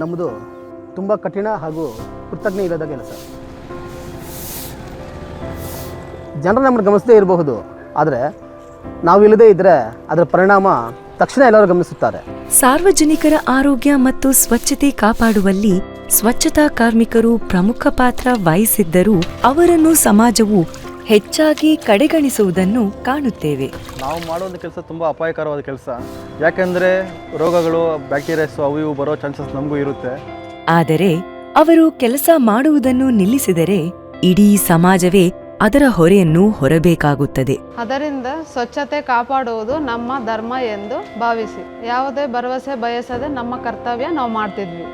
ನಮ್ಮದು ತುಂಬ ಕಠಿಣ ಹಾಗೂ ಕೃತಜ್ಞ ಇಲ್ಲದ ಕೆಲಸ. ಜನರು ನಮ್ಮನ್ನು ಗಮನಿಸದೇ ಇರಬಹುದು, ಆದರೆ ನಾವಿಲ್ಲದೇ ಇದ್ದರೆ ಅದರ ಪರಿಣಾಮ ತಕ್ಷಣ ಎಲ್ಲರೂ ಗಮನಿಸುತ್ತಾರೆ. ಸಾರ್ವಜನಿಕರ ಆರೋಗ್ಯ ಮತ್ತು ಸ್ವಚ್ಛತೆ ಕಾಪಾಡುವಲ್ಲಿ ಸ್ವಚ್ಛತಾ ಕಾರ್ಮಿಕರು ಪ್ರಮುಖ ಪಾತ್ರ ವಹಿಸಿದ್ದರೂ ಅವರನ್ನು ಸಮಾಜವು ಹೆಚ್ಚಾಗಿ ಕಡೆಗಣಿಸುವುದನ್ನು ಕಾಣುತ್ತೇವೆ. ನಾವು ಮಾಡುವಂಥ ಕೆಲಸ ತುಂಬ ಅಪಾಯಕರವಾದ ಕೆಲಸ. ಯಾಕೆಂದರೆ ರೋಗಗಳು, ಬ್ಯಾಕ್ಟೀರಿಯಾಸ್ ಅವು ಇವು ಬರೋ ಚಾನ್ಸಸ್ ನಮಗೂ ಇರುತ್ತೆ. ಆದರೆ ಅವರು ಕೆಲಸ ಮಾಡುವುದನ್ನು ನಿಲ್ಲಿಸಿದರೆ ಇಡೀ ಸಮಾಜವೇ ಅದರ ಹೊರೆಯನ್ನು ಹೊರಬೇಕಾಗುತ್ತದೆ. ಅದರಿಂದ ಸ್ವಚ್ಛತೆ ಕಾಪಾಡುವುದು ನಮ್ಮ ಧರ್ಮ ಎಂದು ಭಾವಿಸಿ ಯಾವುದೇ ಭರವಸೆ ಬಯಸದೆ ನಮ್ಮ ಕರ್ತವ್ಯ ನಾವು ಮಾಡ್ತಿದ್ವಿ.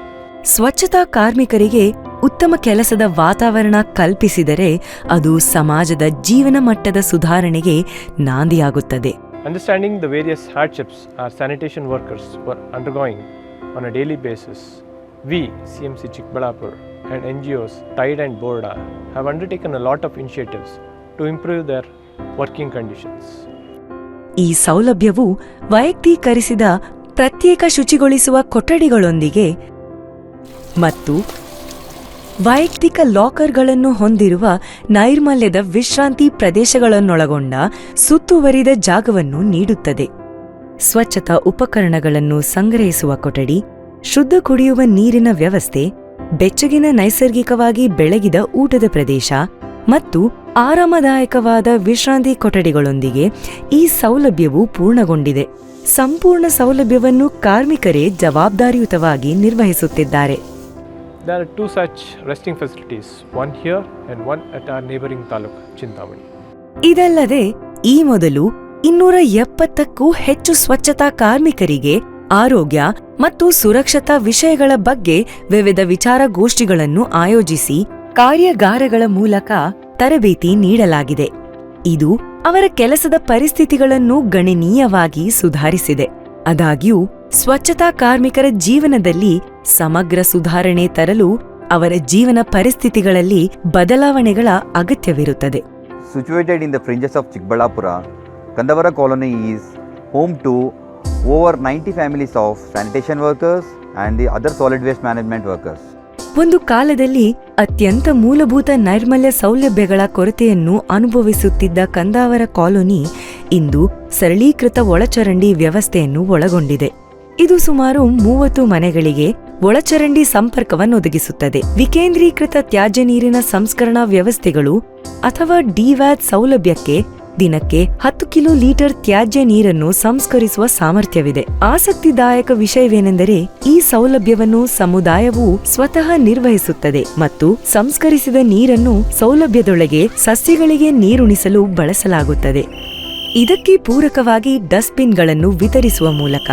ಸ್ವಚ್ಛತಾ ಕಾರ್ಮಿಕರಿಗೆ ಉತ್ತಮ ಕೆಲಸದ ವಾತಾವರಣ ಕಲ್ಪಿಸಿದರೆ ಅದು ಸಮಾಜದ ಜೀವನ ಮಟ್ಟದ ಸುಧಾರಣೆಗೆ ನಾಂದಿಯಾಗುತ್ತದೆ. Understanding the various hardships our sanitation workers were undergoing on a daily basis, we, CMC Chikbalapur, and NGOs Tide and Borda have undertaken a lot of initiatives to improve their working conditions. ಈ ಸೌಲಭ್ಯವು ವೈಯಕ್ತೀಕರಿಸಿದ ಪ್ರತ್ಯೇಕ ಶುಚಿಗೊಳಿಸುವ ಕೊಠಡಿಗಳೊಂದಿಗೆ ಮತ್ತು ವೈಯಕ್ತಿಕ ಲಾಕರ್ಗಳನ್ನು ಹೊಂದಿರುವ ನೈರ್ಮಲ್ಯದ ವಿಶ್ರಾಂತಿ ಪ್ರದೇಶಗಳನ್ನೊಳಗೊಂಡ ಸುತ್ತುವರಿದ ಜಾಗವನ್ನು ನೀಡುತ್ತದೆ. ಸ್ವಚ್ಛತಾ ಉಪಕರಣಗಳನ್ನು ಸಂಗ್ರಹಿಸುವ ಕೊಠಡಿ, ಶುದ್ಧ ಕುಡಿಯುವ ನೀರಿನ ವ್ಯವಸ್ಥೆ, ಬೆಚ್ಚಗಿನ ನೈಸರ್ಗಿಕವಾಗಿ ಬೆಳಗಿದ ಊಟದ ಪ್ರದೇಶ ಮತ್ತು ಆರಾಮದಾಯಕವಾದ ವಿಶ್ರಾಂತಿ ಕೊಠಡಿಗಳೊಂದಿಗೆ ಈ ಸೌಲಭ್ಯವು ಪೂರ್ಣಗೊಂಡಿದೆ. ಸಂಪೂರ್ಣ ಸೌಲಭ್ಯವನ್ನು ಕಾರ್ಮಿಕರೇ ಜವಾಬ್ದಾರಿಯುತವಾಗಿ ನಿರ್ವಹಿಸುತ್ತಿದ್ದಾರೆ. There are 2 such resting facilities, one here and one at our neighboring taluk, Chintamani. ಇದಲ್ಲದೆ ಈ ಮೊದಲು 270ಕ್ಕೂ ಹೆಚ್ಚು ಸ್ವಚ್ಛತಾ ಕಾರ್ಮಿಕರಿಗೆ ಆರೋಗ್ಯ ಮತ್ತು ಸುರಕ್ಷತಾ ವಿಷಯಗಳ ಬಗ್ಗೆ ವಿವಿಧ ವಿಚಾರಗೋಷ್ಠಿಗಳನ್ನು ಆಯೋಜಿಸಿ ಕಾರ್ಯಾಗಾರಗಳ ಮೂಲಕ ತರಬೇತಿ ನೀಡಲಾಗಿದೆ. ಇದು ಅವರ ಕೆಲಸದ ಪರಿಸ್ಥಿತಿಗಳನ್ನು ಗಣನೀಯವಾಗಿ ಸುಧಾರಿಸಿದೆ. ಆದಾಗ್ಯೂ ಸ್ವಚ್ಛತಾ ಕಾರ್ಮಿಕರ ಜೀವನದಲ್ಲಿ ಸಮಗ್ರ ಸುಧಾರಣೆ ತರಲು ಅವರ ಜೀವನ ಪರಿಸ್ಥಿತಿಗಳಲ್ಲಿ ಬದಲಾವಣೆಗಳ ಅಗತ್ಯವಿರುತ್ತದೆ. Situated in the fringes of Chikbalapura, Kandavara colony is home to over 90 families of sanitation workers and the other solid waste management workers. ಒಂದು ಕಾಲದಲ್ಲಿ ಅತ್ಯಂತ ಮೂಲಭೂತ ನೈರ್ಮಲ್ಯ ಸೌಲಭ್ಯಗಳ ಕೊರತೆಯನ್ನು ಅನುಭವಿಸುತ್ತಿದ್ದ ಕಂದಾವರ ಕಾಲೋನಿ ಇಂದು ಸರಳೀಕೃತ ಒಳಚರಂಡಿ ವ್ಯವಸ್ಥೆಯನ್ನು ಒಳಗೊಂಡಿದೆ. ಇದು ಸುಮಾರು 30 ಮನೆಗಳಿಗೆ ಒಳಚರಂಡಿ ಸಂಪರ್ಕವನ್ನೊದಗಿಸುತ್ತದೆ. ವಿಕೇಂದ್ರೀಕೃತ ತ್ಯಾಜ್ಯ ನೀರಿನ ಸಂಸ್ಕರಣಾ ವ್ಯವಸ್ಥೆಗಳು ಅಥವಾ ಡಿವ್ಯಾಟ್ ಸೌಲಭ್ಯಕ್ಕೆ ದಿನಕ್ಕೆ 10 ಕಿಲೋ ಲೀಟರ್ ತ್ಯಾಜ್ಯ ನೀರನ್ನು ಸಂಸ್ಕರಿಸುವ ಸಾಮರ್ಥ್ಯವಿದೆ. ಆಸಕ್ತಿದಾಯಕ ವಿಷಯವೇನೆಂದರೆ ಈ ಸೌಲಭ್ಯವನ್ನು ಸಮುದಾಯವು ಸ್ವತಃ ನಿರ್ವಹಿಸುತ್ತದೆ ಮತ್ತು ಸಂಸ್ಕರಿಸಿದ ನೀರನ್ನು ಸೌಲಭ್ಯದೊಳಗೆ ಸಸ್ಯಗಳಿಗೆ ನೀರುಣಿಸಲು ಬಳಸಲಾಗುತ್ತದೆ. ಇದಕ್ಕೆ ಪೂರಕವಾಗಿ ಡಸ್ಟ್ಬಿನ್ಗಳನ್ನು ವಿತರಿಸುವ ಮೂಲಕ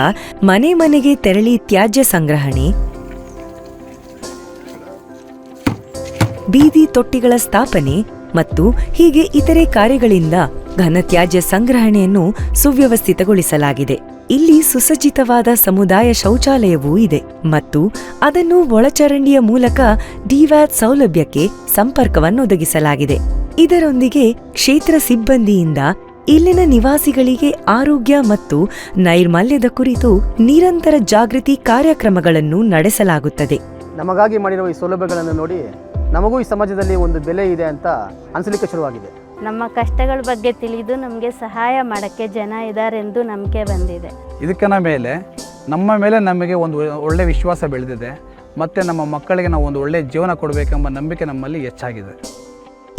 ಮನೆ ಮನೆಗೆ ತೆರಳಿ ತ್ಯಾಜ್ಯ ಸಂಗ್ರಹಣೆ, ಬೀದಿ ತೊಟ್ಟಿಗಳ ಸ್ಥಾಪನೆ ಮತ್ತು ಹೀಗೆ ಇತರೆ ಕಾರ್ಯಗಳಿಂದ ಘನತ್ಯಾಜ್ಯ ಸಂಗ್ರಹಣೆಯನ್ನು ಸುವ್ಯವಸ್ಥಿತಗೊಳಿಸಲಾಗಿದೆ. ಇಲ್ಲಿ ಸುಸಜ್ಜಿತವಾದ ಸಮುದಾಯ ಶೌಚಾಲಯವೂ ಇದೆ ಮತ್ತು ಅದನ್ನು ಒಳಚರಂಡಿಯ ಮೂಲಕ ಡಿವ್ಯಾಟ್ ಸೌಲಭ್ಯಕ್ಕೆ ಸಂಪರ್ಕವನ್ನೊದಗಿಸಲಾಗಿದೆ. ಇದರೊಂದಿಗೆ ಕ್ಷೇತ್ರ ಸಿಬ್ಬಂದಿಯಿಂದ ಇಲ್ಲಿನ ನಿವಾಸಿಗಳಿಗೆ ಆರೋಗ್ಯ ಮತ್ತು ನೈರ್ಮಲ್ಯದ ಕುರಿತು ನಿರಂತರ ಜಾಗೃತಿ ಕಾರ್ಯಕ್ರಮಗಳನ್ನು ನಡೆಸಲಾಗುತ್ತದೆ. ನಮಗಾಗಿ ಮಾಡಿರುವ ಈ ಸೌಲಭ್ಯಗಳನ್ನು ನೋಡಿ ನಮಗೂ ಈ ಸಮಾಜದಲ್ಲಿ ಒಂದು ಬೆಲೆ ಇದೆ ಅಂತ ಅನಿಸಲಿಕ್ಕೆ ಶುರುವಾಗಿದೆ. ನಮ್ಮ ಕಷ್ಟಗಳ ಬಗ್ಗೆ ತಿಳಿದು ನಮಗೆ ಸಹಾಯ ಮಾಡೋಕ್ಕೆ ಜನ ಇದ್ದಾರೆಂದು ನಂಬಿಕೆ ಬಂದಿದೆ. ಇದಕ್ಕಿನ ಮೇಲೆ ನಮ್ಮ ಮೇಲೆ ನಮಗೆ ಒಂದು ಒಳ್ಳೆಯ ವಿಶ್ವಾಸ ಬೆಳೆದಿದೆ ಮತ್ತು ನಮ್ಮ ಮಕ್ಕಳಿಗೆ ನಾವು ಒಂದು ಒಳ್ಳೆಯ ಜೀವನ ಕೊಡಬೇಕೆಂಬ ನಂಬಿಕೆ ನಮ್ಮಲ್ಲಿ ಹೆಚ್ಚಾಗಿದೆ.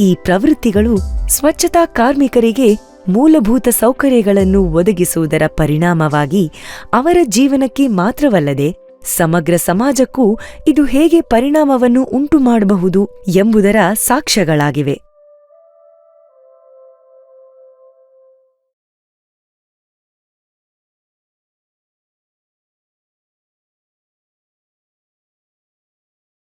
ಈ ಪ್ರವೃತ್ತಿಗಳು ಸ್ವಚ್ಛತಾ ಕಾರ್ಮಿಕರಿಗೆ ಮೂಲಭೂತ ಸೌಕರ್ಯಗಳನ್ನು ಒದಗಿಸುವುದರ ಪರಿಣಾಮವಾಗಿ ಅವರ ಜೀವನಕ್ಕೆ ಮಾತ್ರವಲ್ಲದೆ ಸಮಗ್ರ ಸಮಾಜಕ್ಕೂ ಇದು ಹೇಗೆ ಪರಿಣಾಮವನ್ನು ಉಂಟುಮಾಡಬಹುದು ಎಂಬುದರ ಸಾಕ್ಷ್ಯಗಳಾಗಿವೆ.